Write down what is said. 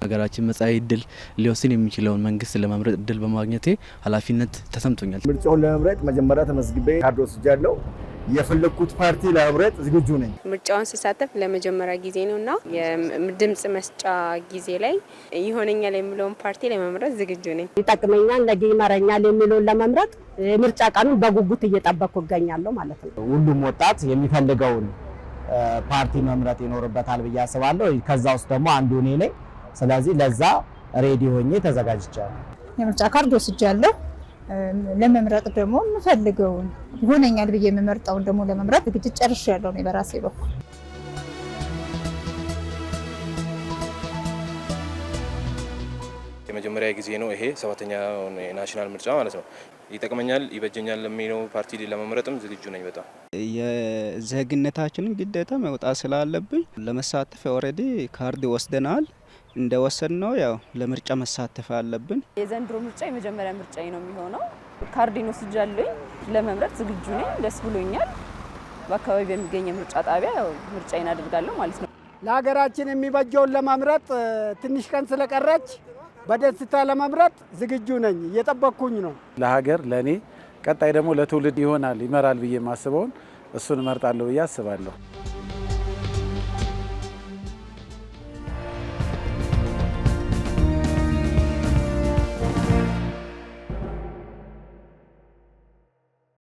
ሀገራችን መጻኢ ዕድል ሊወስን የሚችለውን መንግስት ለመምረጥ ዕድል በማግኘቴ ኃላፊነት ተሰምቶኛል። ምርጫውን ለመምረጥ መጀመሪያ ተመዝግቤ ካርድ ወስጃለሁ። የፈለኩት ፓርቲ ለመምረጥ ዝግጁ ነኝ። ምርጫውን ሲሳተፍ ለመጀመሪያ ጊዜ ነውና የድምጽ መስጫ ጊዜ ላይ ይሆነኛል የሚለውን ፓርቲ ለመምረጥ ዝግጁ ነኝ። ይጠቅመኛል ነገ ይመረኛል የሚለውን ለመምረጥ ምርጫ ቀኑን በጉጉት እየጠበቅኩ እገኛለሁ ማለት ነው። ሁሉም ወጣት የሚፈልገውን ፓርቲ መምረጥ ይኖርበታል ብዬ አስባለሁ። ከዛ ውስጥ ደግሞ አንዱ እኔ ነኝ። ስለዚህ ለዛ ሬዲ ሆኜ ተዘጋጅቻለሁ። የምርጫ ካርድ ወስጃለሁ። ለመምረጥ ደግሞ የምፈልገውን ይሆነኛል ብዬ የምመርጠውን ደግሞ ለመምረጥ ዝግጅት ጨርሻለሁ ነው በራሴ በኩል። የመጀመሪያ ጊዜ ነው ይሄ 7ኛው ናሽናል ምርጫ ማለት ነው። ይጠቅመኛል ይበጀኛል ለሚለው ፓርቲ ለመምረጥም ዝግጁ ነኝ። በጣም የዜግነታችንን ግዴታ መውጣት ስላለብኝ ለመሳተፍ ኦሬዲ ካርድ ወስደናል። እንደወሰድነው ያው ለምርጫ መሳተፍ አለብን። የዘንድሮ ምርጫ የመጀመሪያ ምርጫዬ ነው የሚሆነው። ካርዴን ወስጃለሁ። ለመምረጥ ዝግጁ ነኝ። ደስ ብሎኛል። በአካባቢ በሚገኝ ምርጫ ጣቢያ ምርጫዬን አደርጋለሁ ማለት ነው። ለሀገራችን የሚበጀውን ለመምረጥ ትንሽ ቀን ስለቀረች በደስታ ለመምረጥ ዝግጁ ነኝ። እየጠበቅኩኝ ነው። ለሀገር ለኔ ቀጣይ ደግሞ ለትውልድ ይሆናል ይመራል ብዬ ማስበውን እሱን እመርጣለሁ ብዬ አስባለሁ።